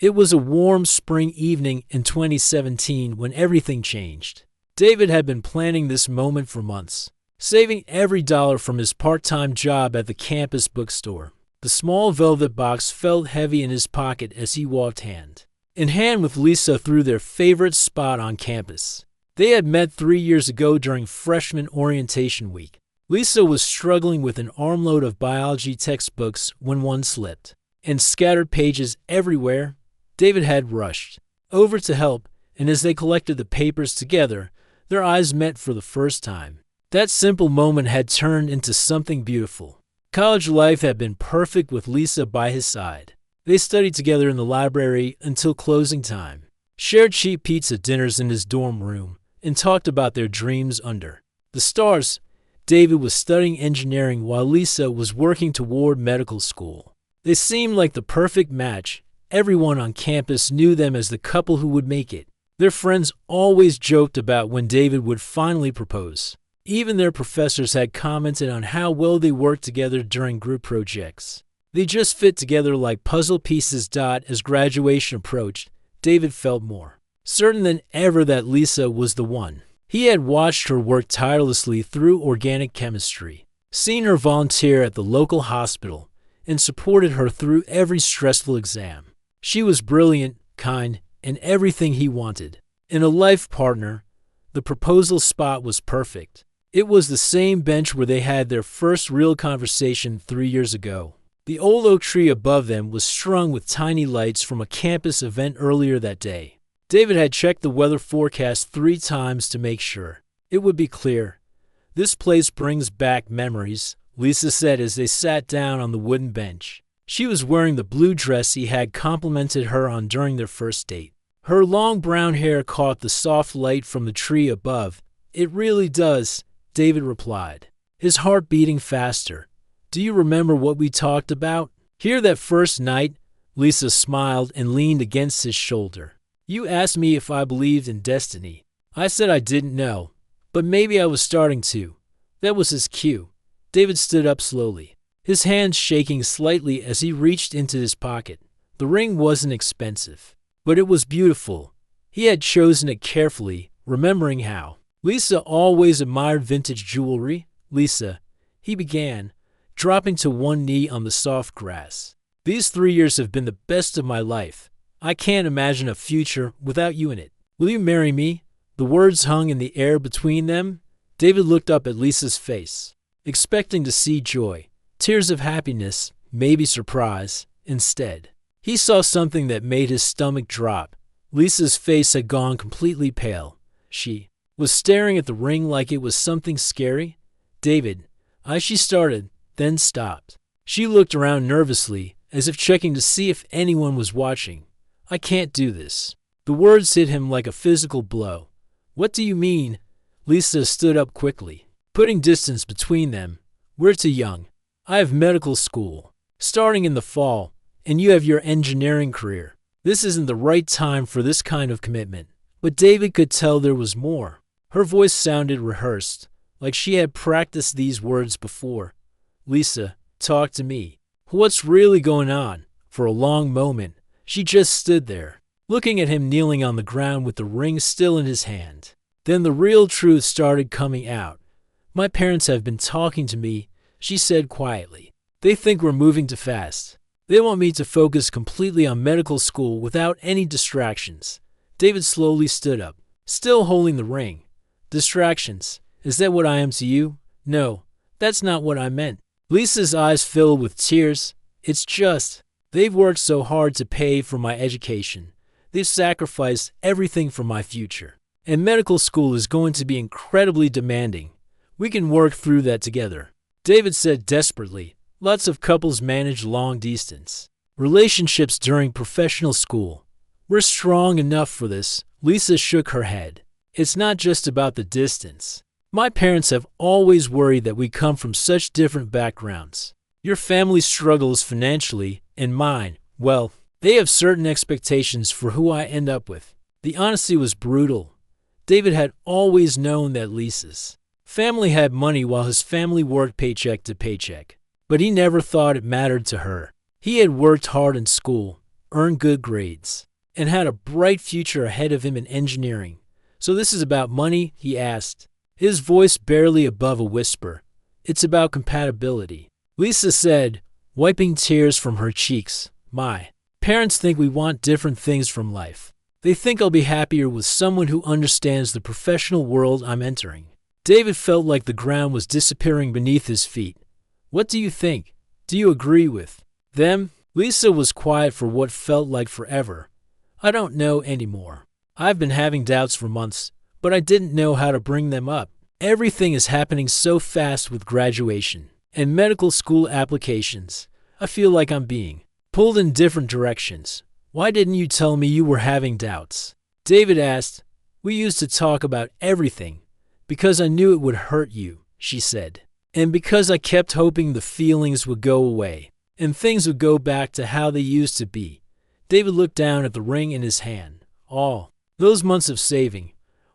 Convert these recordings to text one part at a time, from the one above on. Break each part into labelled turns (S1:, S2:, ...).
S1: It was a warm spring evening in 2017 when everything changed. David had been planning this moment for months, saving every dollar from his part-time job at the campus bookstore. The small velvet box felt heavy in his pocket as he walked hand in hand with Lisa through their favorite spot on campus. They had met 3 years ago during freshman orientation week. Lisa was struggling with an armload of biology textbooks when one slipped, and scattered pages everywhere. David had rushed over to help, and as they collected the papers together, their eyes met for the first time. That simple moment had turned into something beautiful. College life had been perfect with Lisa by his side. They studied together in the library until closing time, shared cheap pizza dinners in his dorm room, and talked about their dreams under the stars. David was studying engineering while Lisa was working toward medical school. They seemed like the perfect match. Everyone on campus knew them as the couple who would make it. Their friends always joked about when David would finally propose. Even their professors had commented on how well they worked together during group projects. They just fit together like puzzle pieces. As graduation approached, David felt more certain than ever that Lisa was the one. He had watched her work tirelessly through organic chemistry, seen her volunteer at the local hospital, and supported her through every stressful exam. She was brilliant, kind, and everything he wanted in a life partner. The proposal spot was perfect. It was the same bench where they had their first real conversation 3 years ago. The old oak tree above them was strung with tiny lights from a campus event earlier that day. David had checked the weather forecast 3 times to make sure it would be clear. "This place brings back memories," Lisa said as they sat down on the wooden bench. She was wearing the blue dress he had complimented her on during their first date. Her long brown hair caught the soft light from the tree above. "It really does," David replied, his heart beating faster. "Do you remember what we talked about here that first night?" Lisa smiled and leaned against his shoulder. "You asked me if I believed in destiny. I said I didn't know, but maybe I was starting to." That was his cue. David stood up slowly, his hands shaking slightly as he reached into his pocket. The ring wasn't expensive, but it was beautiful. He had chosen it carefully, remembering how Lisa always admired vintage jewelry. "Lisa," he began, dropping to one knee on the soft grass. "These 3 years have been the best of my life. I can't imagine a future without you in it. Will you marry me?" The words hung in the air between them. David looked up at Lisa's face, expecting to see joy, tears of happiness, maybe surprise. Instead, he saw something that made his stomach drop. Lisa's face had gone completely pale. She was staring at the ring like it was something scary. "David," she started, then stopped. She looked around nervously, as if checking to see if anyone was watching. "I can't do this." The words hit him like a physical blow. "What do you mean?" Lisa stood up quickly, putting distance between them. "We're too young. I have medical school starting in the fall, and you have your engineering career. This isn't the right time for this kind of commitment." But David could tell there was more. Her voice sounded rehearsed, like she had practiced these words before. "Lisa, talk to me. What's really going on?" For a long moment, she just stood there, looking at him kneeling on the ground with the ring still in his hand. Then the real truth started coming out. "My parents have been talking to me," she said quietly. "They think we're moving too fast. They want me to focus completely on medical school without any distractions." David slowly stood up, still holding the ring. "Distractions? Is that what I am to you?" "No, that's not what I meant." Lisa's eyes filled with tears. "It's just, they've worked so hard to pay for my education. They've sacrificed everything for my future. And medical school is going to be incredibly demanding. We can work through that together." David said desperately. Lots of couples manage long distance relationships during professional school. "We're strong enough for this." Lisa shook her head. "It's not just about the distance. My parents have always worried that we come from such different backgrounds. Your family struggles financially, and mine, well, they have certain expectations for who I end up with." The honesty was brutal. David had always known that Lisa's family had money while his family worked paycheck to paycheck, but he never thought it mattered to her. He had worked hard in school, earn good grades, and had a bright future ahead of him in engineering. "So this is about money?" he asked, his voice barely above a whisper. "It's about compatibility," Lisa said, wiping tears from her cheeks. "My parents think we want different things from life. They think I'll be happier with someone who understands the professional world I'm entering." David felt like the ground was disappearing beneath his feet. "What do you think? Do you agree with them?" Lisa was quiet for what felt like forever. "I don't know anymore. I've been having doubts for months, but I didn't know how to bring them up. Everything is happening so fast with graduation and medical school applications. I feel like I'm being pulled in different directions. Why didn't you tell me you were having doubts?" David asked. "We used to talk about everything because I knew it would hurt you," she said. "And because I kept hoping the feelings would go away and things would go back to how they used to be." David looked down at the ring in his hand. All those months of saving,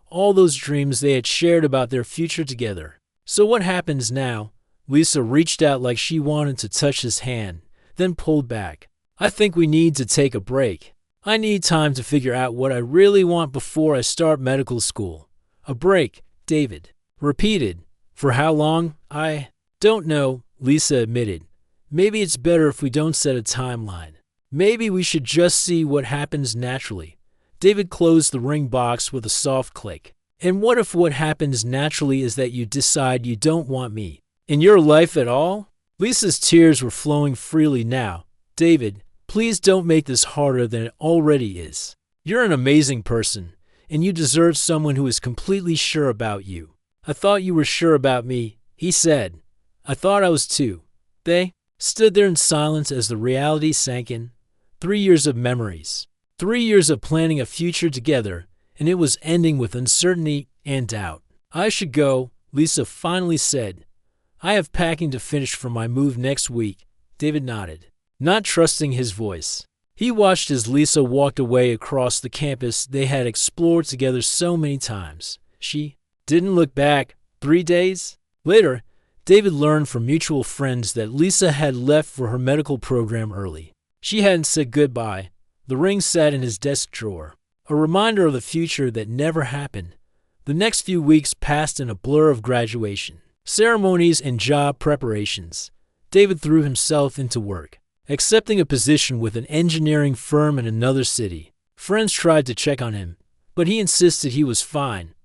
S1: all those dreams they had shared about their future together. "So what happens now?" Lisa reached out like she wanted to touch his hand, then pulled back. "I think we need to take a break. I need time to figure out what I really want before I start medical school." "A break," David repeated. "For how long?" "I don't know," Lisa admitted. "Maybe it's better if we don't set a timeline. Maybe we should just see what happens naturally." David closed the ring box with a soft click. "And what if what happens naturally is that you decide you don't want me in your life at all?" Lisa's tears were flowing freely now. "David, please don't make this harder than it already is. You're an amazing person, and you deserve someone who is completely sure about you." "I thought you were sure about me," he said. "I thought I was too." They stood there in silence as the reality sank in. 3 years of memories. 3 years of planning a future together, and it was ending with uncertainty and doubt. "I should go," Lisa finally said. "I have packing to finish for my move next week." David nodded, not trusting his voice. He watched as Lisa walked away across the campus they had explored together so many times. She didn't look back. 3 days later, David learned from mutual friends that Lisa had left for her medical program early. She hadn't said goodbye. The ring sat in his desk drawer, a reminder of the future that never happened. The next few weeks passed in a blur of graduation, ceremonies, and job preparations. David threw himself into work, accepting a position with an engineering firm in another city. Friends tried to check on him, but he insisted he was fine.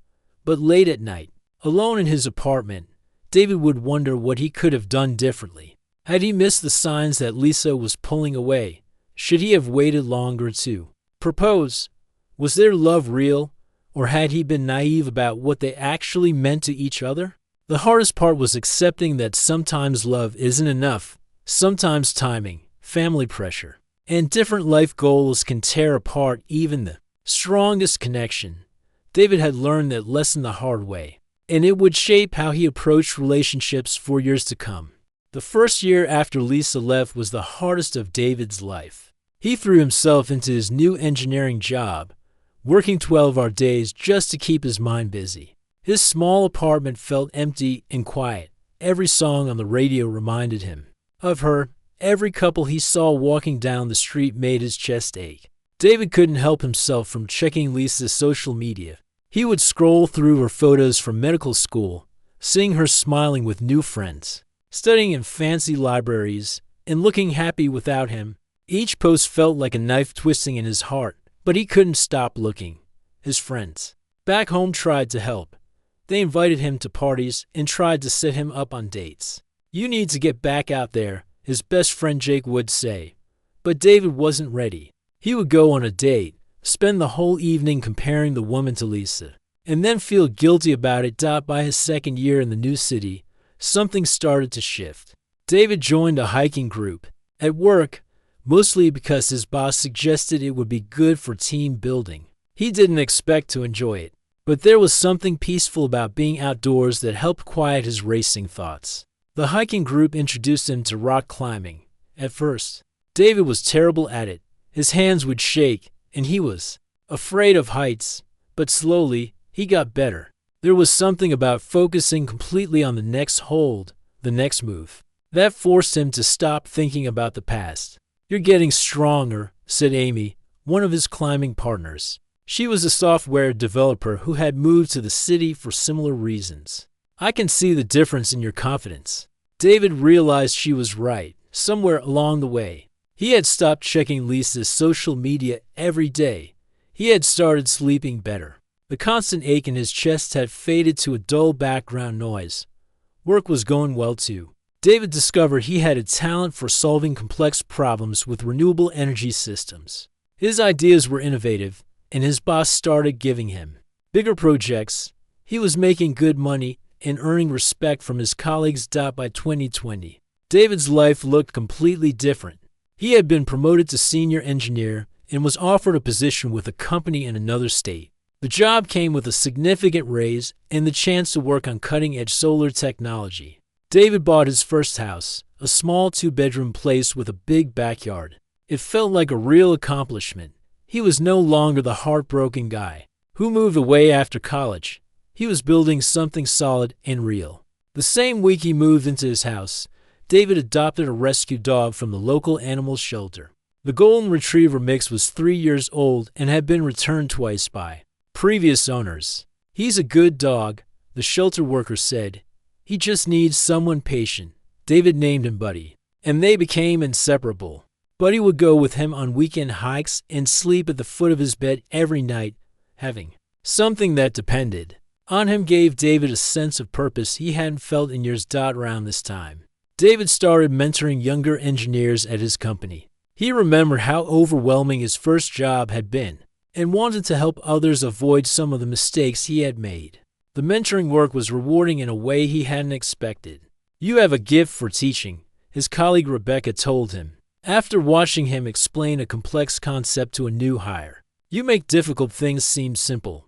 S1: But late at night, alone in his apartment, David would wonder what he could have done differently. Had he missed the signs that Lisa was pulling away? Should he have waited longer to propose? Was their love real, or had he been naive about what they actually meant to each other? The hardest part was accepting that sometimes love isn't enough. Sometimes timing, family pressure, and different life goals can tear apart even the strongest connection. David had learned that lesson the hard way, and it would shape how he approached relationships for years to come. The first year after Lisa left was the hardest of David's life. He threw himself into his new engineering job, working 12-hour days just to keep his mind busy. His small apartment felt empty and quiet. Every song on the radio reminded him of her. Every couple he saw walking down the street made his chest ache. David couldn't help himself from checking Lisa's social media. He would scroll through her photos from medical school, seeing her smiling with new friends, studying in fancy libraries, and looking happy without him. Each post felt like a knife twisting in his heart, but he couldn't stop looking. His friends back home tried to help. They invited him to parties and tried to set him up on dates. "You need to get back out there," his best friend Jake would say. But David wasn't ready. He would go on a date, spend the whole evening comparing the woman to Lisa, and then feel guilty about it. By his second year in the new city, something started to shift. David joined a hiking group at work, mostly because his boss suggested it would be good for team building. He didn't expect to enjoy it, but there was something peaceful about being outdoors that helped quiet his racing thoughts. The hiking group introduced him to rock climbing. At first, David was terrible at it. His hands would shake, and he was afraid of heights, but slowly, he got better. There was something about focusing completely on the next hold, the next move, that forced him to stop thinking about the past. "You're getting stronger," said Amy, one of his climbing partners. She was a software developer who had moved to the city for similar reasons. I can see the difference in your confidence. David realized she was right, somewhere along the way. He had stopped checking Lisa's social media every day. He had started sleeping better. The constant ache in his chest had faded to a dull background noise. Work was going well too. David discovered he had a talent for solving complex problems with renewable energy systems. His ideas were innovative, and his boss started giving him bigger projects. He was making good money and earning respect from his colleagues. By 2020, David's life looked completely different. He had been promoted to senior engineer and was offered a position with a company in another state. The job came with a significant raise and the chance to work on cutting-edge solar technology. David bought his first house, a small 2-bedroom place with a big backyard. It felt like a real accomplishment. He was no longer the heartbroken guy who moved away after college. He was building something solid and real. The same week he moved into his house, David adopted a rescue dog from the local animal shelter. The golden retriever mix was 3 years old and had been returned twice by previous owners. "He's a good dog," the shelter worker said. "He just needs someone patient." David named him Buddy, and they became inseparable. Buddy would go with him on weekend hikes and sleep at the foot of his bed every night. Having something that depended on him gave David a sense of purpose he hadn't felt in years. Around this time, David started mentoring younger engineers at his company. He remembered how overwhelming his first job had been and wanted to help others avoid some of the mistakes he had made. The mentoring work was rewarding in a way he hadn't expected. "You have a gift for teaching," his colleague Rebecca told him, after watching him explain a complex concept to a new hire. "You make difficult things seem simple."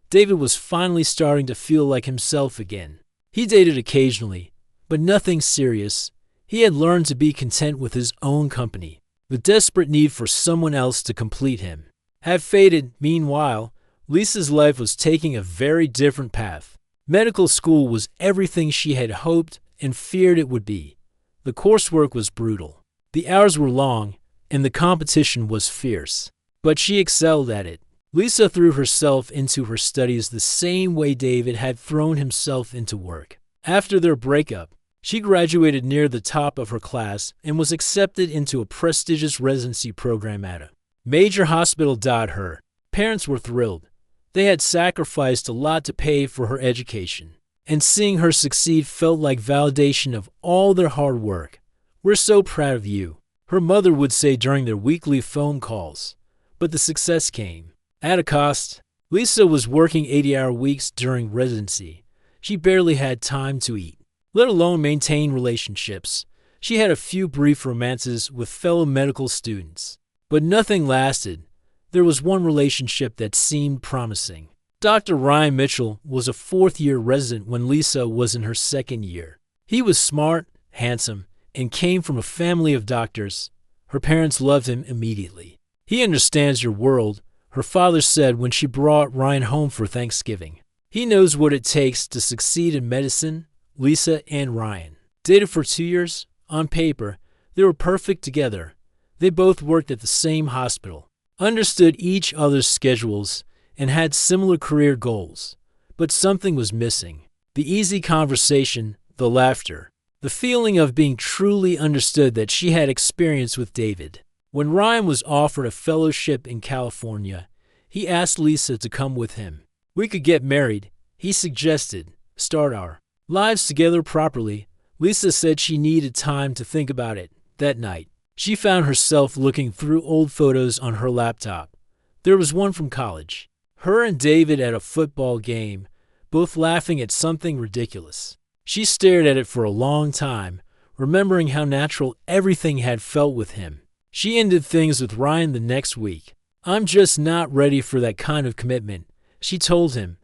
S1: David was finally starting to feel like himself again. He dated occasionally, but nothing serious. He had learned to be content with his own company. The desperate need for someone else to complete him had faded. Meanwhile, Lisa's life was taking a very different path. Medical school was everything she had hoped and feared it would be. The coursework was brutal. The hours were long, and the competition was fierce. But she excelled at it. Lisa threw herself into her studies the same way David had thrown himself into work. After their breakup, she graduated near the top of her class and was accepted into a prestigious residency program at a major hospital. Her parents were thrilled. They had sacrificed a lot to pay for her education, and seeing her succeed felt like validation of all their hard work. "We're so proud of you," her mother would say during their weekly phone calls. But the success came at a cost. Lisa was working 80-hour weeks during residency. She barely had time to eat, let alone maintain relationships. She had a few brief romances with fellow medical students, but nothing lasted. There was one relationship that seemed promising. Dr. Ryan Mitchell was a fourth-year resident when Lisa was in her second year. He was smart, handsome, and came from a family of doctors. Her parents loved him immediately. "He understands your world," her father said when she brought Ryan home for Thanksgiving. "He knows what it takes to succeed in medicine." Lisa and Ryan dated for 2 years. On paper, they were perfect together. They both worked at the same hospital, understood each other's schedules, and had similar career goals. But something was missing. The easy conversation, the laughter, the feeling of being truly understood that she had experienced with David. When Ryan was offered a fellowship in California, he asked Lisa to come with him. "We could get married," he suggested, "start our lives together properly." Lisa said she needed time to think about it. That night, she found herself looking through old photos on her laptop. There was one from college. Her and David at a football game, both laughing at something ridiculous. She stared at it for a long time, remembering how natural everything had felt with him. She ended things with Ryan the next week. "I'm just not ready for that kind of commitment," she told him.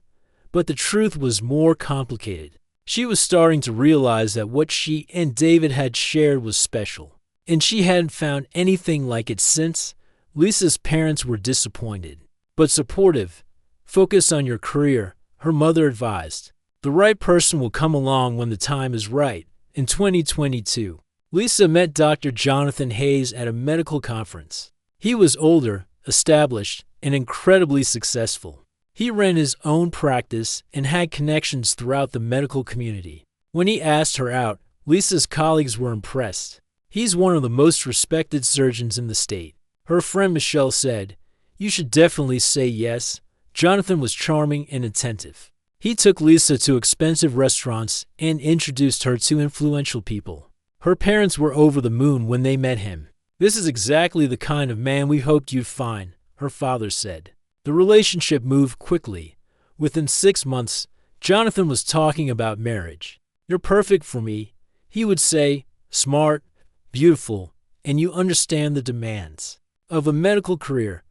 S1: But the truth was more complicated. She was starting to realize that what she and David had shared was special, and she hadn't found anything like it since. Lisa's parents were disappointed, but supportive. "Focus on your career," her mother advised. "The right person will come along when the time is right." In 2022, Lisa met Dr. Jonathan Hayes at a medical conference. He was older, established, and incredibly successful. He ran his own practice and had connections throughout the medical community. When he asked her out, Lisa's colleagues were impressed. He's one of the most respected surgeons in the state. Her friend Michelle said, "You should definitely say yes." Jonathan was charming and attentive. He took Lisa to expensive restaurants and introduced her to influential people. Her parents were over the moon when they met him. "This is exactly the kind of man we hoped you'd find," her father said. The relationship moved quickly. Within 6 months, Jonathan was talking about marriage. "You're perfect for me," he would say, "smart, beautiful, and you understand the demands of a medical career."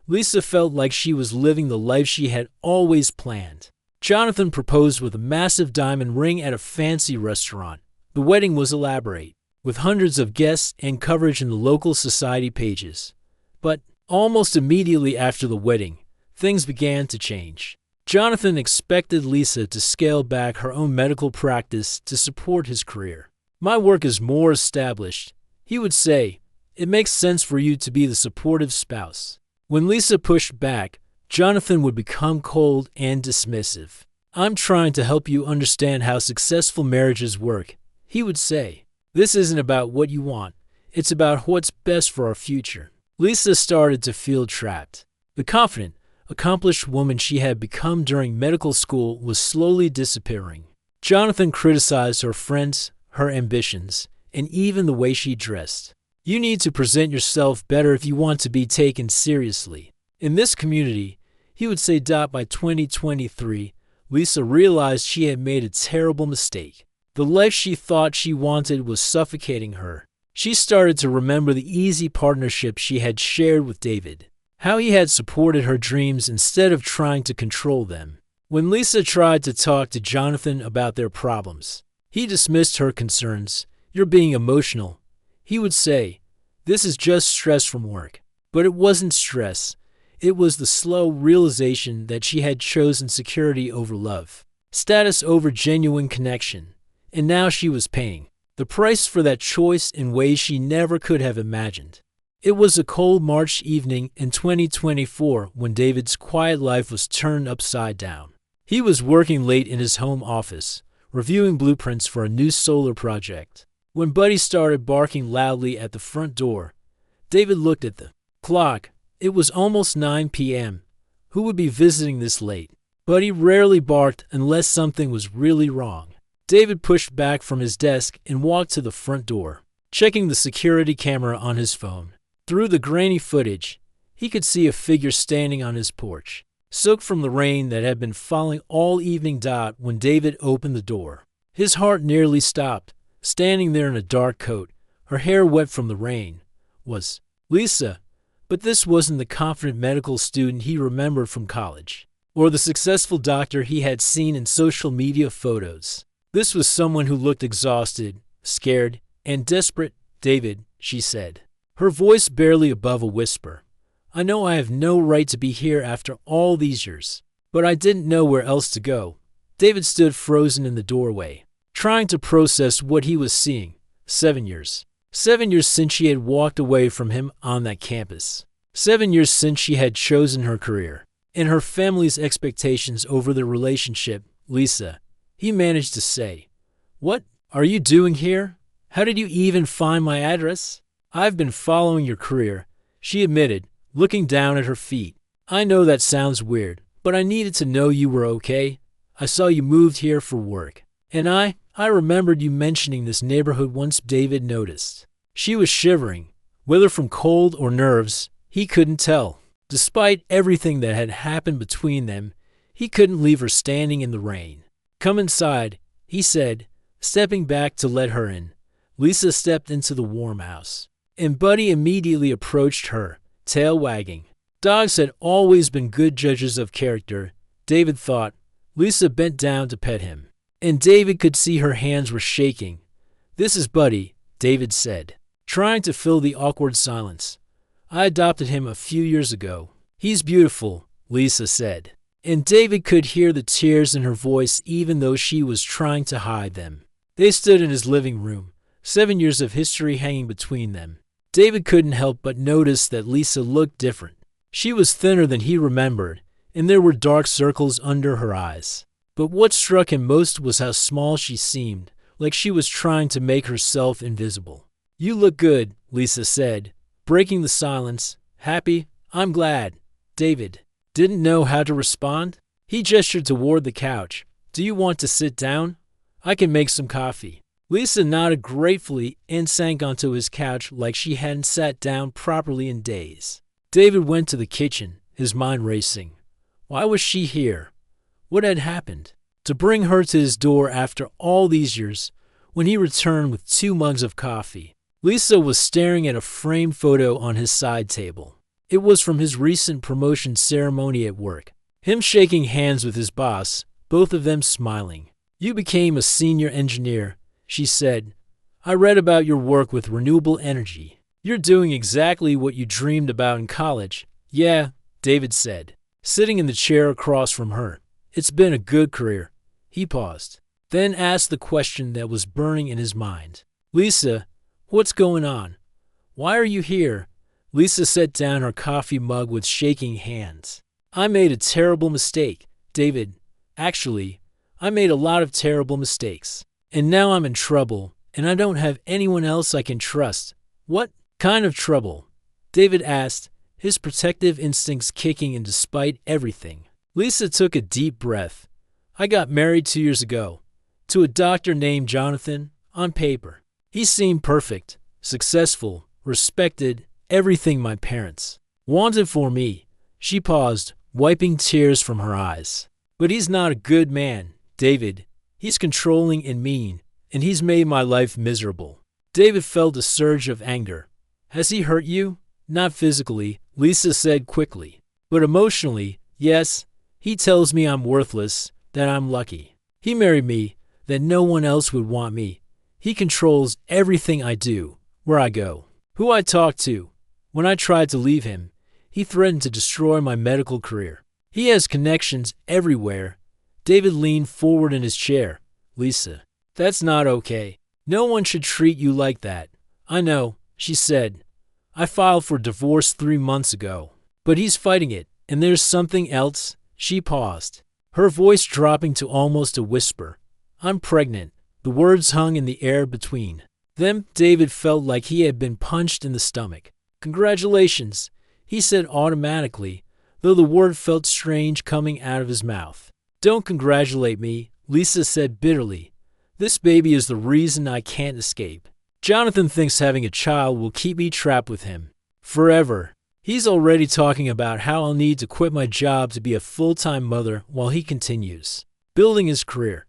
S1: Lisa felt like she was living the life she had always planned. Jonathan proposed with a massive diamond ring at a fancy restaurant. The wedding was elaborate, with hundreds of guests and coverage in the local society pages. But almost immediately after the wedding, things began to change. Jonathan expected Lisa to scale back her own medical practice to support his career. "My work is more established," he would say. "It makes sense for you to be the supportive spouse." When Lisa pushed back, Jonathan would become cold and dismissive. "I'm trying to help you understand how successful marriages work," he would say. "This isn't about what you want. It's about what's best for our future." Lisa started to feel trapped. The confident, accomplished woman she had become during medical school was slowly disappearing. Jonathan criticized her friends, her ambitions, and even the way she dressed. "You need to present yourself better if you want to be taken seriously." In this community, he would say. By 2023, Lisa realized she had made a terrible mistake. The life she thought she wanted was suffocating her. She started to remember the easy partnership she had shared with David, how he had supported her dreams instead of trying to control them. When Lisa tried to talk to Jonathan about their problems, he dismissed her concerns. "You're being emotional," he would say. "This is just stress from work." But it wasn't stress. It was the slow realization that she had chosen security over love, status over genuine connection, and now she was paying the price for that choice in ways she never could have imagined. It was a cold March evening in 2024 when David's quiet life was turned upside down. He was working late in his home office, reviewing blueprints for a new solar project, when Buddy started barking loudly at the front door. David looked at the clock. It was almost 9 p.m. Who would be visiting this late? Buddy rarely barked unless something was really wrong. David pushed back from his desk and walked to the front door, checking the security camera on his phone. Through the grainy footage, he could see a figure standing on his porch, soaked from the rain that had been falling all evening. When David opened the door, his heart nearly stopped. Standing there in a dark coat, her hair wet from the rain, was Lisa. But this wasn't the confident medical student he remembered from college, or the successful doctor he had seen in social media photos. This was someone who looked exhausted, scared, and desperate. "David," she said, her voice barely above a whisper. "I know I have no right to be here after all these years, but I didn't know where else to go." David stood frozen in the doorway, trying to process what he was seeing. 7 years. 7 years since she had walked away from him on that campus. 7 years since she had chosen her career and her family's expectations over their relationship. "Lisa," he managed to say. "What are you doing here? How did you even find my address?" "I've been following your career," she admitted, looking down at her feet. "I know that sounds weird, but I needed to know you were okay. I saw you moved here for work, and I remembered you mentioning this neighborhood once." David noticed. She was shivering. Whether from cold or nerves, he couldn't tell. Despite everything that had happened between them, he couldn't leave her standing in the rain. "Come inside," he said, stepping back to let her in. Lisa stepped into the warm house, and Buddy immediately approached her, tail wagging. Dogs had always been good judges of character, David thought. Lisa bent down to pet him, and David could see her hands were shaking. "This is Buddy," David said, trying to fill the awkward silence. "I adopted him a few years ago." "He's beautiful," Lisa said, and David could hear the tears in her voice even though she was trying to hide them. They stood in his living room, 7 years of history hanging between them. David couldn't help but notice that Lisa looked different. She was thinner than he remembered, and there were dark circles under her eyes. But what struck him most was how small she seemed, like she was trying to make herself invisible. "You look good," Lisa said, breaking the silence. "Happy? I'm glad." David didn't know how to respond. He gestured toward the couch. "Do you want to sit down? I can make some coffee." Lisa nodded gratefully and sank onto his couch like she hadn't sat down properly in days. David went to the kitchen, his mind racing. Why was she here? What had happened? To bring her to his door after all these years, when he returned with 2 mugs of coffee. Lisa was staring at a framed photo on his side table. It was from his recent promotion ceremony at work. Him shaking hands with his boss, both of them smiling. "You became a senior engineer," she said. "I read about your work with renewable energy. You're doing exactly what you dreamed about in college." "Yeah," David said, sitting in the chair across from her. "It's been a good career." He paused, then asked the question that was burning in his mind. "Lisa, what's going on? Why are you here?" Lisa set down her coffee mug with shaking hands. "I made a terrible mistake, David. Actually, I made a lot of terrible mistakes. And now I'm in trouble, and I don't have anyone else I can trust." "What kind of trouble?" David asked, his protective instincts kicking in despite everything. Lisa took a deep breath. "I got married 2 years ago, to a doctor named Jonathan. On paper, he seemed perfect, successful, respected, everything my parents wanted for me." She paused, wiping tears from her eyes. "But he's not a good man, David. He's controlling and mean, and he's made my life miserable." David felt a surge of anger. "Has he hurt you?" "Not physically," Lisa said quickly. "But emotionally, yes. He tells me I'm worthless, that I'm lucky. He married me, that no one else would want me. He controls everything I do, where I go, who I talk to. When I tried to leave him, he threatened to destroy my medical career. He has connections everywhere." David leaned forward in his chair. "Lisa, that's not okay. No one should treat you like that." "I know," she said. "I filed for divorce 3 months ago. But he's fighting it, and there's something else." She paused, her voice dropping to almost a whisper. "I'm pregnant." The words hung in the air between them. David felt like he had been punched in the stomach. "Congratulations," he said automatically, though the word felt strange coming out of his mouth. "Don't congratulate me," Lisa said bitterly. "This baby is the reason I can't escape. Jonathan thinks having a child will keep me trapped with him forever. He's already talking about how I'll need to quit my job to be a full-time mother while he continues building his career."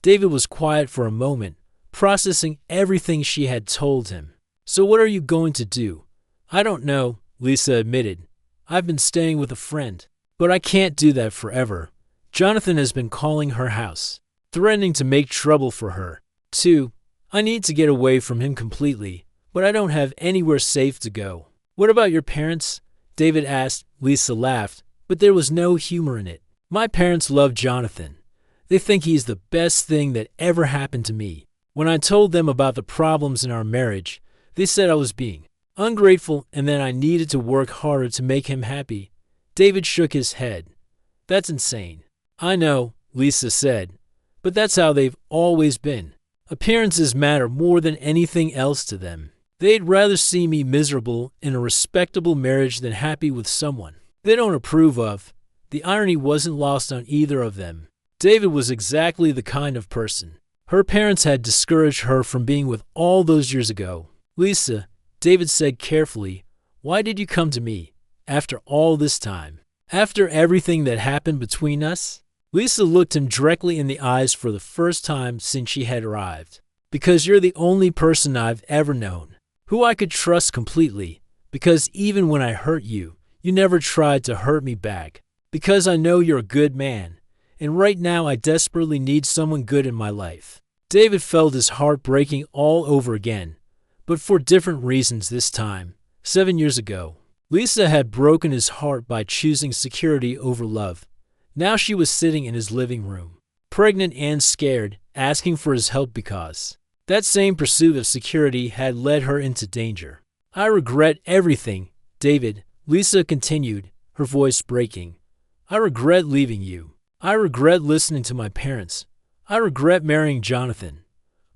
S1: David was quiet for a moment, processing everything she had told him. "So what are you going to do?" "I don't know," Lisa admitted. "I've been staying with a friend. But I can't do that forever. Jonathan has been calling her house, threatening to make trouble for her, too. I need to get away from him completely, but I don't have anywhere safe to go." "What about your parents?" David asked. Lisa laughed, but there was no humor in it. "My parents love Jonathan. They think he's the best thing that ever happened to me. When I told them about the problems in our marriage, they said I was being ungrateful and that I needed to work harder to make him happy." David shook his head. "That's insane." "I know," Lisa said, "but that's how they've always been. Appearances matter more than anything else to them. They'd rather see me miserable in a respectable marriage than happy with someone they don't approve of." The irony wasn't lost on either of them. David was exactly the kind of person her parents had discouraged her from being with all those years ago. "Lisa," David said carefully, "why did you come to me after all this time? After everything that happened between us?" Lisa looked him directly in the eyes for the first time since she had arrived. "Because you're the only person I've ever known who I could trust completely. Because even when I hurt you, you never tried to hurt me back. Because I know you're a good man, and right now I desperately need someone good in my life." David felt his heart breaking all over again, but for different reasons this time. 7 years ago, Lisa had broken his heart by choosing security over love. Now she was sitting in his living room, pregnant and scared, asking for his help because that same pursuit of security had led her into danger. I regret everything, David, Lisa continued, her voice breaking. I regret leaving you. I regret listening to my parents. I regret marrying Jonathan.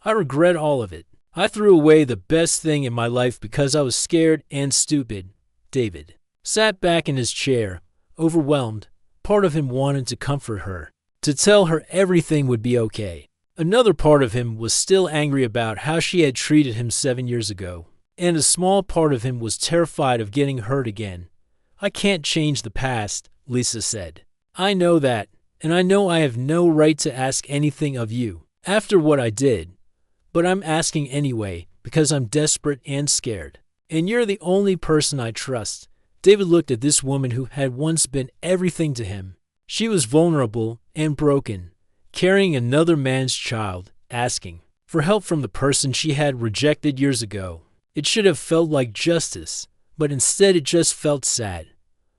S1: I regret all of it. I threw away the best thing in my life because I was scared and stupid. David sat back in his chair, overwhelmed. Part of him wanted to comfort her, to tell her everything would be okay. Another part of him was still angry about how she had treated him 7 years ago. And a small part of him was terrified of getting hurt again. I can't change the past, Lisa said. I know that, and I know I have no right to ask anything of you after what I did. But I'm asking anyway because I'm desperate and scared. And you're the only person I trust. David looked at this woman who had once been everything to him. She was vulnerable and broken, carrying another man's child, asking for help from the person she had rejected years ago. It should have felt like justice, but instead it just felt sad.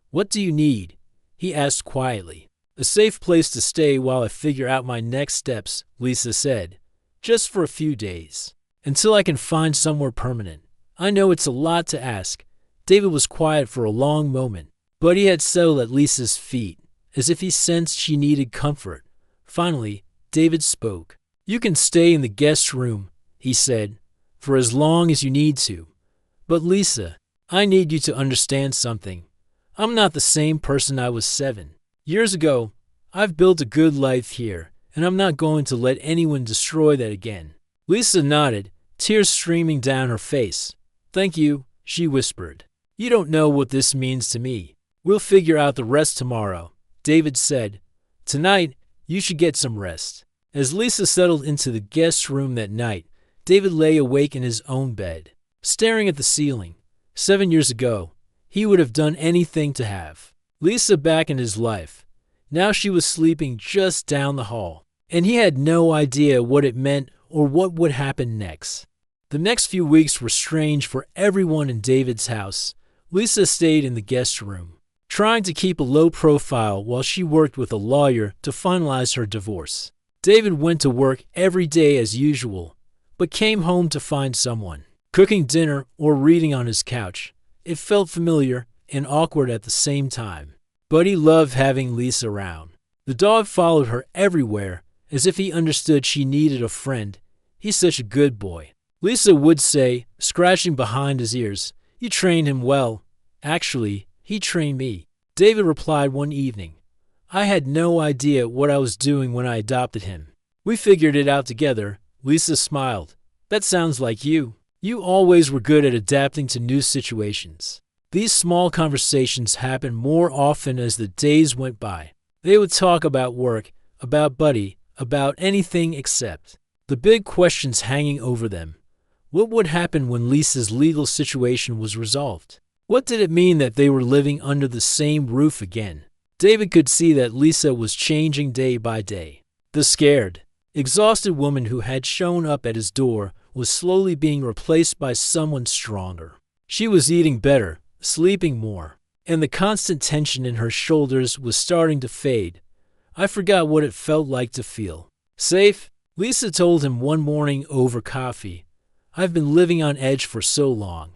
S1: What do you need? He asked quietly. A safe place to stay while I figure out my next steps, Lisa said. Just for a few days, until I can find somewhere permanent. I know it's a lot to ask. David was quiet for a long moment, but he had settled at Lisa's feet, as if he sensed she needed comfort. Finally, David spoke. You can stay in the guest room, he said, for as long as you need to. But Lisa, I need you to understand something. I'm not the same person I was 7 years ago. I've built a good life here, and I'm not going to let anyone destroy that again. Lisa nodded, tears streaming down her face. Thank you, she whispered. You don't know what this means to me. We'll figure out the rest tomorrow, David said. Tonight, you should get some rest. As Lisa settled into the guest room that night, David lay awake in his own bed, staring at the ceiling. 7 years ago, he would have done anything to have Lisa back in his life. Now she was sleeping just down the hall, and he had no idea what it meant or what would happen next. The next few weeks were strange for everyone in David's house. Lisa stayed in the guest room, trying to keep a low profile while she worked with a lawyer to finalize her divorce. David went to work every day as usual, but came home to find someone cooking dinner or reading on his couch. It felt familiar and awkward at the same time, but he loved having Lisa around. The dog followed her everywhere, as if he understood she needed a friend. He's such a good boy, Lisa would say, scratching behind his ears. You trained him well. Actually, he trained me, David replied one evening. I had no idea what I was doing when I adopted him. We figured it out together. Lisa smiled. That sounds like you. You always were good at adapting to new situations. These small conversations happened more often as the days went by. They would talk about work, about Buddy, about anything except the big questions hanging over them. What would happen when Lisa's legal situation was resolved? What did it mean that they were living under the same roof again? David could see that Lisa was changing day by day. The scared, exhausted woman who had shown up at his door was slowly being replaced by someone stronger. She was eating better, sleeping more, and the constant tension in her shoulders was starting to fade. I forgot what it felt like to feel safe, Lisa told him one morning over coffee. I've been living on edge for so long.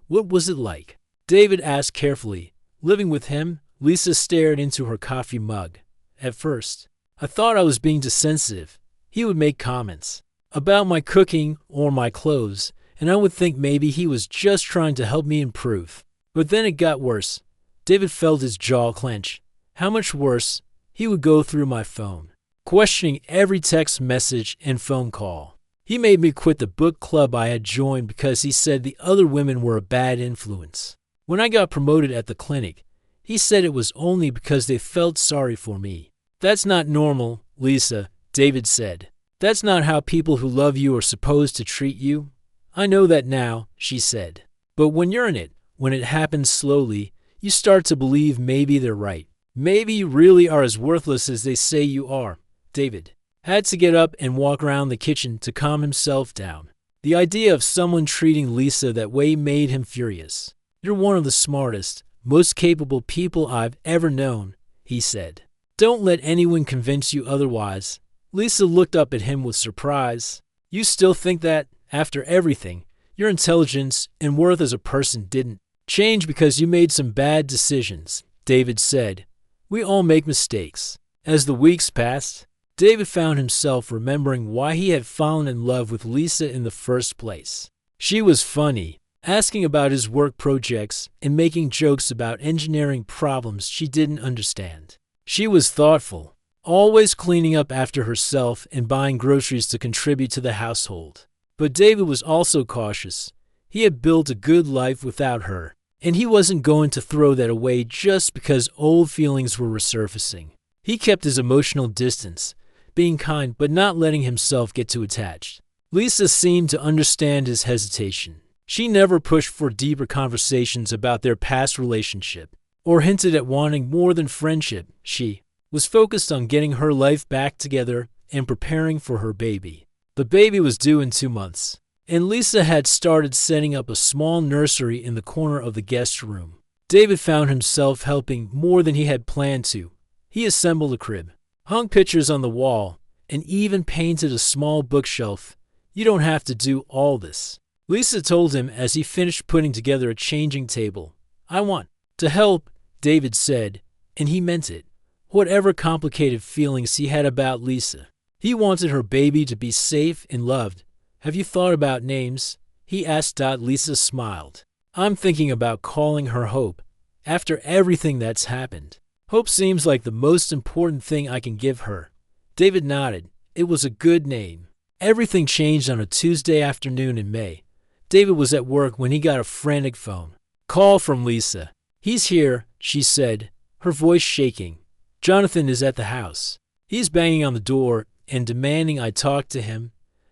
S1: What was it like? David asked carefully. Living with him? Lisa stared into her coffee mug. At first, I thought I was being too sensitive. He would make comments about my cooking or my clothes, and I would think maybe he was just trying to help me improve. But then it got worse. David felt his jaw clench. How much worse? He would go through my phone, questioning every text message and phone call. He made me quit the book club I had joined because he said the other women were a bad influence. When I got promoted at the clinic, he said it was only because they felt sorry for me. That's not normal, Lisa, David said. That's not how people who love you are supposed to treat you. I know that now, she said. But when you're in it, when it happens slowly, you start to believe maybe they're right. Maybe you really are as worthless as they say you are. David had to get up and walk around the kitchen to calm himself down. The idea of someone treating Lisa that way made him furious. You're one of the smartest, most capable people I've ever known, he said. Don't let anyone convince you otherwise. Lisa looked up at him with surprise. You still think that, after everything? Your intelligence and worth as a person didn't change because you made some bad decisions, David said. We all make mistakes. As the weeks passed, David found himself remembering why he had fallen in love with Lisa in the first place. She was funny, asking about his work projects and making jokes about engineering problems she didn't understand. She was thoughtful, always cleaning up after herself and buying groceries to contribute to the household. But David was also cautious. He had built a good life without her, and he wasn't going to throw that away just because old feelings were resurfacing. He kept his emotional distance, being kind but not letting himself get too attached. Lisa seemed to understand his hesitation. She never pushed for deeper conversations about their past relationship or hinted at wanting more than friendship. She was focused on getting her life back together and preparing for her baby. The baby was due in 2 months, and Lisa had started setting up a small nursery in the corner of the guest room. David found himself helping more than he had planned to. He assembled a crib, hung pictures on the wall, and even painted a small bookshelf. You don't have to do all this, Lisa told him as he finished putting together a changing table. I want to help, David said, and he meant it. Whatever complicated feelings he had about Lisa, he wanted her baby to be safe and loved. Have you thought about names? He asked. Lisa smiled. I'm thinking about calling her Hope. After everything that's happened, Hope seems like the most important thing I can give her. David nodded. It was a good name. Everything changed on a Tuesday afternoon in May. David was at work when he got a frantic phone call from Lisa. He's here, she said, her voice shaking. Jonathan is at the house. He's banging on the door and demanding I talk to him.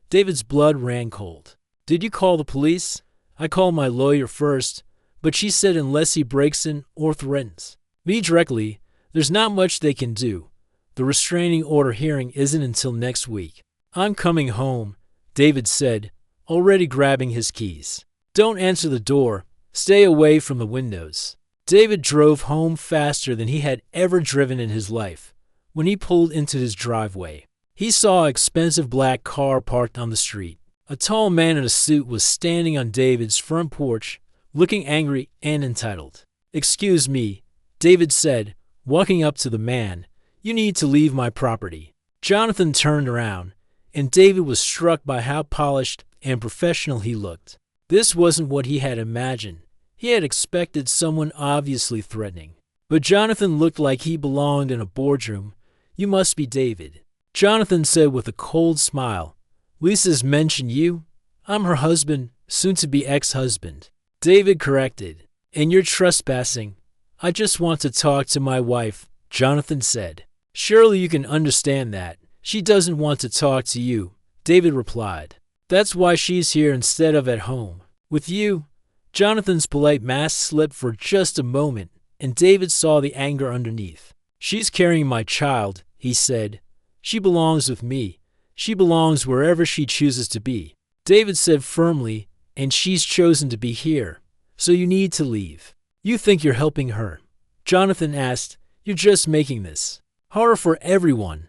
S1: David's blood ran cold. Did you call the police? I called my lawyer first, but she said unless he breaks in or threatens me directly, there's not much they can do. The restraining order hearing isn't until next week. I'm coming home, David said, already grabbing his keys. Don't answer the door. Stay away from the windows. David drove home faster than he had ever driven in his life. When he pulled into his driveway, he saw an expensive black car parked on the street. A tall man in a suit was standing on David's front porch, looking angry and entitled. Excuse me, David said, walking up to the man. You need to leave my property. Jonathan turned around, and David was struck by how polished and professional he looked. This wasn't what he had imagined. He had expected someone obviously threatening. But Jonathan looked like he belonged in a boardroom. You must be David, Jonathan said with a cold smile. Lisa's mentioned you? I'm her husband, soon-to-be ex-husband. David corrected. And you're trespassing. I just want to talk to my wife, Jonathan said. Surely you can understand that. She doesn't want to talk to you, David replied. That's why she's here instead of at home. With you? Jonathan's polite mask slipped for just a moment, and David saw the anger underneath. She's carrying my child, he said. She belongs with me. She belongs wherever she chooses to be, David said firmly, and she's chosen to be here. So you need to leave. You think you're helping her? Jonathan asked. You're just making this harder for everyone.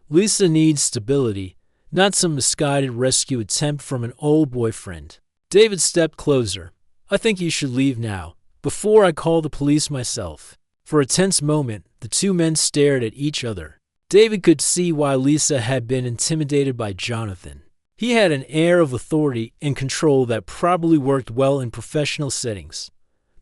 S1: Lisa needs stability, not some misguided rescue attempt from an old boyfriend. David stepped closer. I think you should leave now, before I call the police myself. For a tense moment, the two men stared at each other. David could see why Lisa had been intimidated by Jonathan. He had an air of authority and control that probably worked well in professional settings.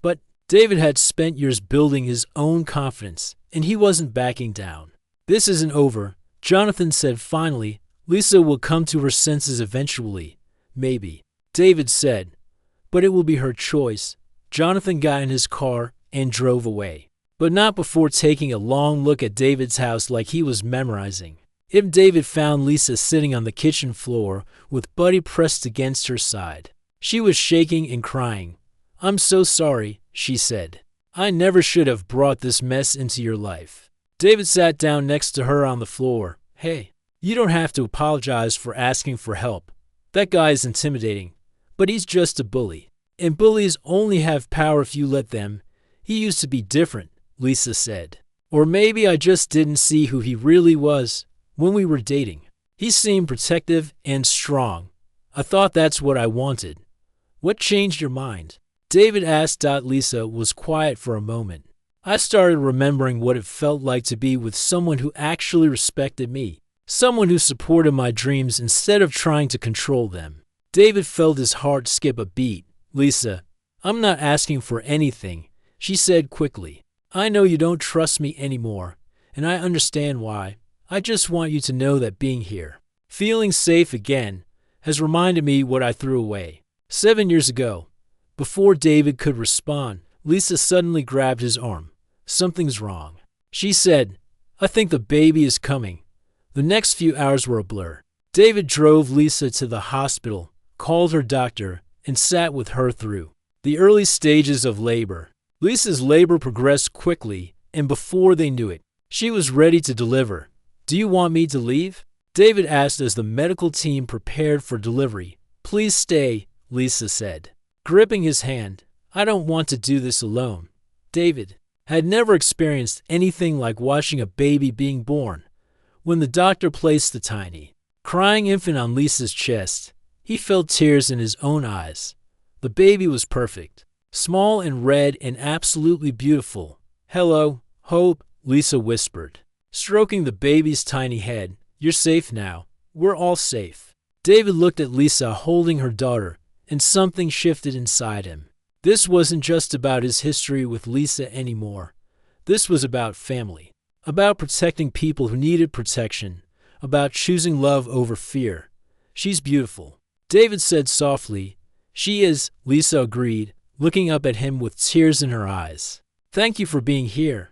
S1: But David had spent years building his own confidence, and he wasn't backing down. This isn't over, Jonathan said finally. Lisa will come to her senses eventually. Maybe, David said. But it will be her choice. Jonathan got in his car and drove away. But not before taking a long look at David's house like he was memorizing. David found Lisa sitting on the kitchen floor with Buddy pressed against her side. She was shaking and crying. I'm so sorry, she said. I never should have brought this mess into your life. David sat down next to her on the floor. Hey, you don't have to apologize for asking for help. That guy is intimidating, but he's just a bully. And bullies only have power if you let them. He used to be different, Lisa said. Or maybe I just didn't see who he really was when we were dating. He seemed protective and strong. I thought that's what I wanted. What changed your mind? David asked. Lisa was quiet for a moment. I started remembering what it felt like to be with someone who actually respected me, someone who supported my dreams instead of trying to control them. David felt his heart skip a beat. Lisa, I'm not asking for anything, she said quickly. I know you don't trust me anymore, and I understand why. I just want you to know that being here, feeling safe again, has reminded me what I threw away. 7 years ago, before David could respond, Lisa suddenly grabbed his arm. Something's wrong, she said. I think the baby is coming. The next few hours were a blur. David drove Lisa to the hospital, called her doctor, and sat with her through the early stages of labor. Lisa's labor progressed quickly, and before they knew it, she was ready to deliver. Do you want me to leave? David asked as the medical team prepared for delivery. Please stay, Lisa said, gripping his hand. I don't want to do this alone. David had never experienced anything like watching a baby being born. When the doctor placed the tiny, crying infant on Lisa's chest, he felt tears in his own eyes. The baby was perfect, small and red and absolutely beautiful. Hello, Hope, Lisa whispered, stroking the baby's tiny head. You're safe now. We're all safe. David looked at Lisa holding her daughter, and something shifted inside him. This wasn't just about his history with Lisa anymore. This was about family, about protecting people who needed protection, about choosing love over fear. She's beautiful, David said softly. She is, Lisa agreed, looking up at him with tears in her eyes. Thank you for being here.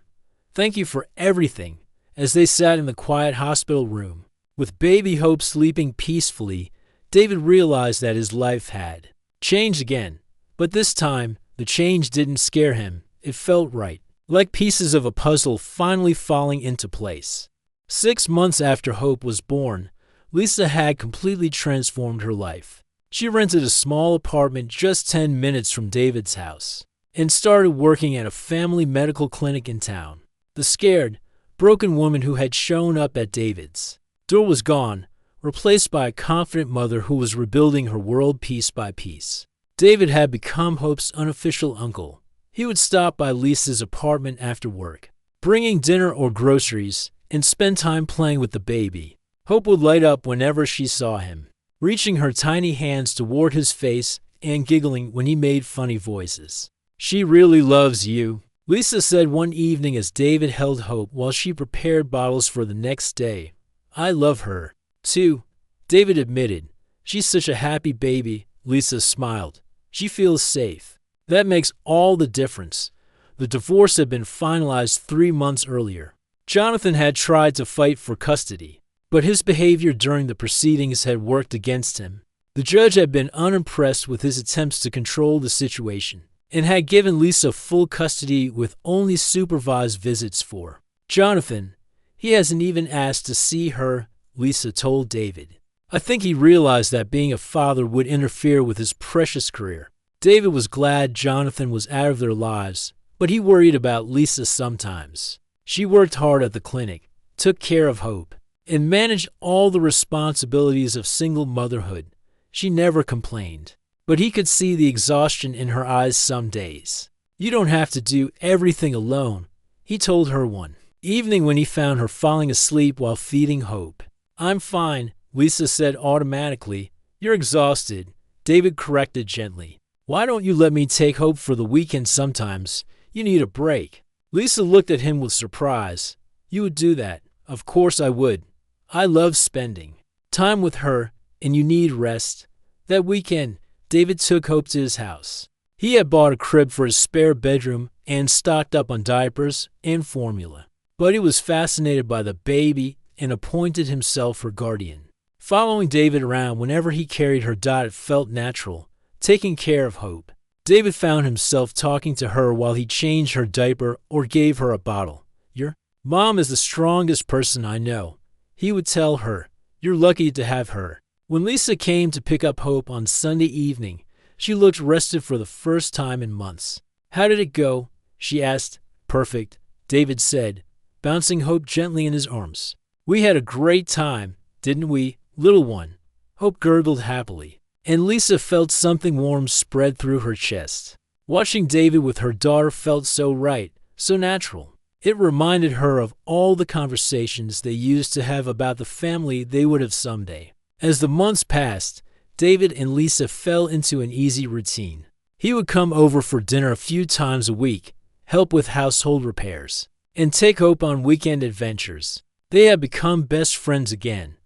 S1: Thank you for everything. As they sat in the quiet hospital room, with baby Hope sleeping peacefully, David realized that his life had changed again. But this time, the change didn't scare him. It felt right, like pieces of a puzzle finally falling into place. 6 months after Hope was born, Lisa had completely transformed her life. She rented a small apartment just 10 minutes from David's house and started working at a family medical clinic in town. The scared, broken woman who had shown up at David's door was gone, replaced by a confident mother who was rebuilding her world piece by piece. David had become Hope's unofficial uncle. He would stop by Lisa's apartment after work, bringing dinner or groceries, and spend time playing with the baby. Hope would light up whenever she saw him, reaching her tiny hands toward his face and giggling when he made funny voices. She really loves you, Lisa said one evening as David held Hope while she prepared bottles for the next day. I love her, too, David admitted. She's such a happy baby, Lisa smiled. She feels safe. That makes all the difference. The divorce had been finalized 3 months earlier. Jonathan had tried to fight for custody, but his behavior during the proceedings had worked against him. The judge had been unimpressed with his attempts to control the situation and had given Lisa full custody with only supervised visits for Jonathan. He hasn't even asked to see her, Lisa told David. I think he realized that being a father would interfere with his precious career. David was glad Jonathan was out of their lives, but he worried about Lisa sometimes. She worked hard at the clinic, took care of Hope, and managed all the responsibilities of single motherhood. She never complained, but he could see the exhaustion in her eyes some days. You don't have to do everything alone, he told her one evening when he found her falling asleep while feeding Hope. I'm fine, Lisa said automatically. You're exhausted, David corrected gently. Why don't you let me take Hope for the weekend sometimes? You need a break. Lisa looked at him with surprise. You would do that? Of course I would. I love spending time with her, and you need rest. That weekend, David took Hope to his house. He had bought a crib for his spare bedroom and stocked up on diapers and formula. But he was fascinated by the baby and appointed himself her guardian. Following David around whenever he carried her dot felt natural, taking care of Hope. David found himself talking to her while he changed her diaper or gave her a bottle. Your mom is the strongest person I know, he would tell her. You're lucky to have her. When Lisa came to pick up Hope on Sunday evening, she looked rested for the first time in months. How did it go? She asked. Perfect, David said, bouncing Hope gently in his arms. We had a great time, didn't we, little one? Hope gurgled happily. and Lisa felt something warm spread through her chest. Watching David with her daughter felt so right, so natural. It reminded her of all the conversations they used to have about the family they would have someday. As the months passed, David and Lisa fell into an easy routine. He would come over for dinner a few times a week, help with household repairs, and take Hope on weekend adventures. They had become best friends again,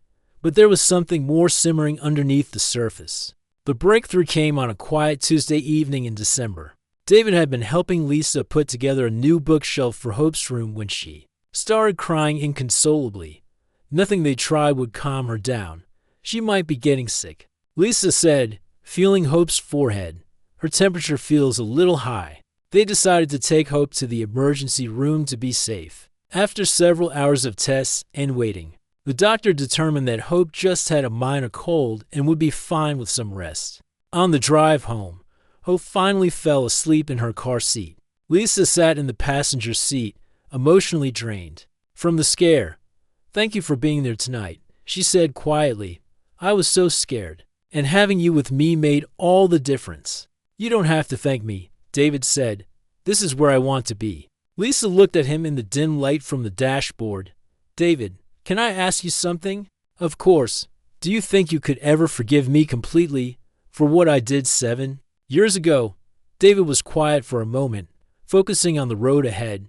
S1: but there was something more simmering underneath the surface. The breakthrough came on a quiet Tuesday evening in December. David had been helping Lisa put together a new bookshelf for Hope's room when she started crying inconsolably. Nothing they tried would calm her down. She might be getting sick. Lisa said, feeling Hope's forehead. Her temperature feels a little high. They decided to take Hope to the emergency room to be safe. After several hours of tests and waiting, the doctor determined that Hope just had a minor cold and would be fine with some rest. On the drive home, Hope finally fell asleep in her car seat. Lisa sat in the passenger seat, emotionally drained from the scare. "Thank you for being there tonight," she said quietly. "I was so scared, and having you with me made all the difference." "You don't have to thank me," David said. "This is where I want to be." Lisa looked at him in the dim light from the dashboard. "David, can I ask you something?" "Of course. Do you think you could ever forgive me completely for what I did 7 years ago?" David was quiet for a moment, focusing on the road ahead.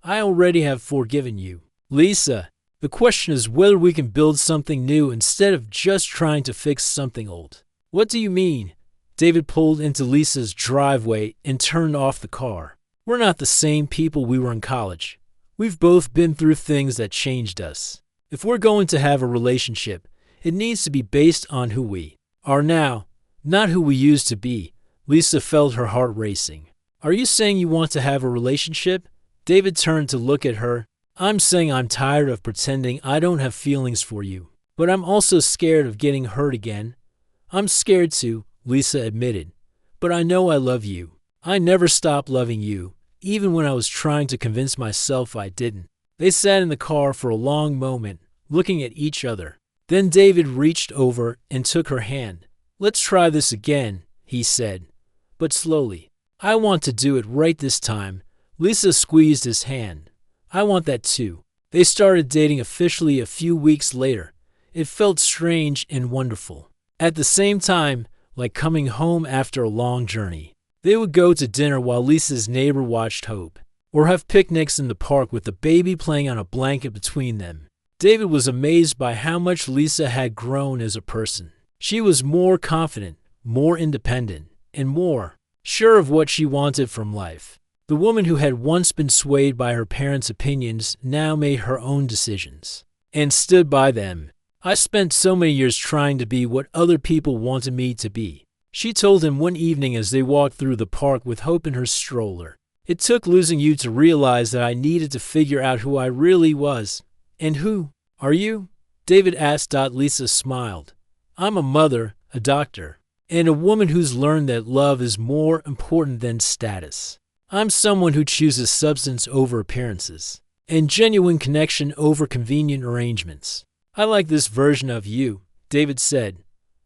S1: "I already have forgiven you, Lisa. The question is whether we can build something new instead of just trying to fix something old." "What do you mean?" David pulled into Lisa's driveway and turned off the car. "We're not the same people we were in college. We've both been through things that changed us. If we're going to have a relationship, it needs to be based on who we are now, not who we used to be." Lisa felt her heart racing. "Are you saying you want to have a relationship?" David turned to look at her. "I'm saying I'm tired of pretending I don't have feelings for you, but I'm also scared of getting hurt again." "I'm scared too," Lisa admitted, "but I know I love you. I never stopped loving you, even when I was trying to convince myself I didn't." They sat in the car for a long moment, looking at each other. Then David reached over and took her hand. "Let's try this again," he said, but slowly. "I want to do it right this time." Lisa squeezed his hand. "I want that too." They started dating officially a few weeks later. It felt strange and wonderful. At the same time, like coming home after a long journey. They would go to dinner while Lisa's neighbor watched Hope, or have picnics in the park with the baby playing on a blanket between them. David was amazed by how much Lisa had grown as a person. She was more confident, more independent, and more sure of what she wanted from life. The woman who had once been swayed by her parents' opinions now made her own decisions and stood by them. "I spent so many years trying to be what other people wanted me to be," she told him one evening as they walked through the park with Hope in her stroller. "It took losing you to realize that I needed to figure out who I really was." "And who are you?" David asked. Lisa smiled. "I'm a mother, a doctor, and a woman who's learned that love is more important than status. I'm someone who chooses substance over appearances, and genuine connection over convenient arrangements." "I like this version of you," David said.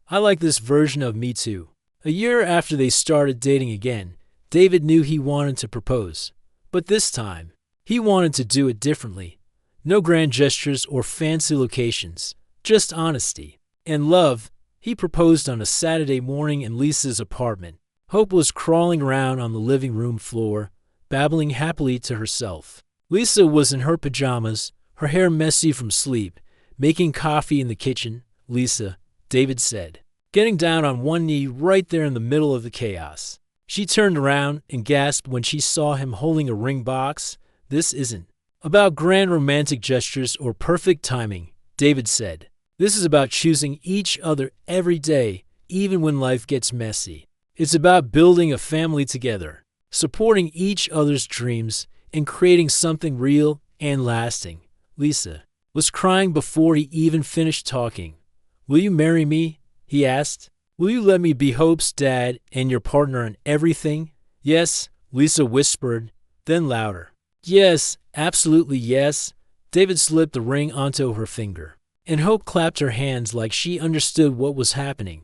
S1: "I like this version of me too." A year after they started dating again, David knew he wanted to propose. But this time, he wanted to do it differently. No grand gestures or fancy locations, just honesty and love. He proposed on a Saturday morning in Lisa's apartment. Hope was crawling around on the living room floor, babbling happily to herself. Lisa was in her pajamas, her hair messy from sleep, making coffee in the kitchen. "Lisa," David said, getting down on one knee right there in the middle of the chaos. She turned around and gasped when she saw him holding a ring box. "This isn't about grand romantic gestures or perfect timing," David said. "This is about choosing each other every day, even when life gets messy. It's about building a family together, supporting each other's dreams, and creating something real and lasting." Lisa was crying before he even finished talking. "Will you marry me?" he asked. "Will you let me be Hope's dad and your partner in everything?" "Yes," Lisa whispered, then louder. "Yes, absolutely yes." David slipped the ring onto her finger, and Hope clapped her hands like she understood what was happening.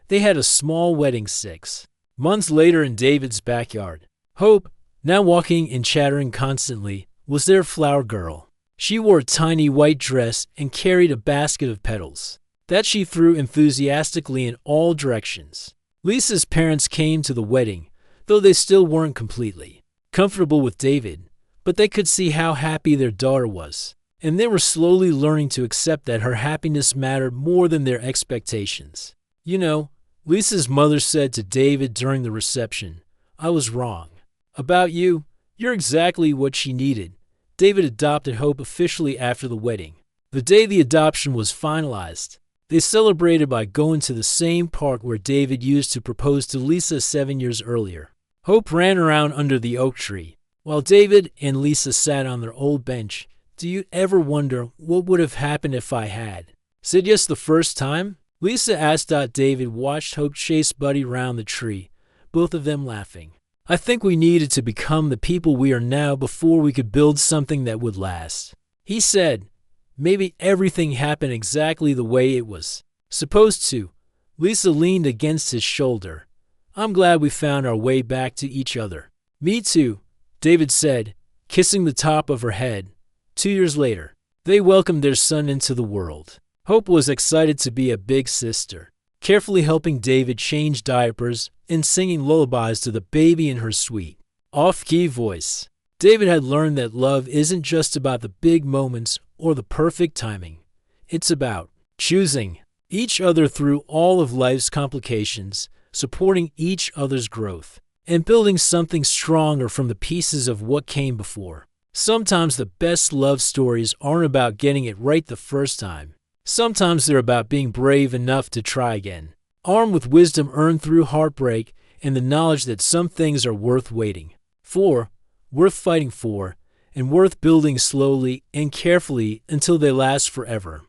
S1: They had a small wedding 6 months later in David's backyard. Hope, now walking and chattering constantly, was their flower girl. She wore a tiny white dress and carried a basket of petals that she threw enthusiastically in all directions. Lisa's parents came to the wedding, though they still weren't completely comfortable with David, but they could see how happy their daughter was, and they were slowly learning to accept that her happiness mattered more than their expectations. You know, Lisa's mother said to David during the reception, "I was wrong about you. You're exactly what she needed." David adopted Hope officially after the wedding. The day the adoption was finalized, they celebrated by going to the same park where David used to propose to Lisa 7 years earlier. Hope ran around under the oak tree, while David and Lisa sat on their old bench. "Do you ever wonder what would have happened if I had said yes the first time?" Lisa asked. David watched Hope chase Buddy round the tree, both of them laughing. "I think we needed to become the people we are now before we could build something that would last," he said. "Maybe everything happened exactly the way it was supposed to." Lisa leaned against his shoulder. "I'm glad we found our way back to each other." "Me too," David said, kissing the top of her head. 2 years later, they welcomed their son into the world. Hope was excited to be a big sister, carefully helping David change diapers and singing lullabies to the baby in her sweet, off-key voice. David had learned that love isn't just about the big moments or the perfect timing. It's about choosing each other through all of life's complications, supporting each other's growth, and building something stronger from the pieces of what came before. Sometimes the best love stories aren't about getting it right the first time. Sometimes they're about being brave enough to try again, armed with wisdom earned through heartbreak and the knowledge that some things are worth waiting for, worth fighting for, and worth building slowly and carefully until they last forever.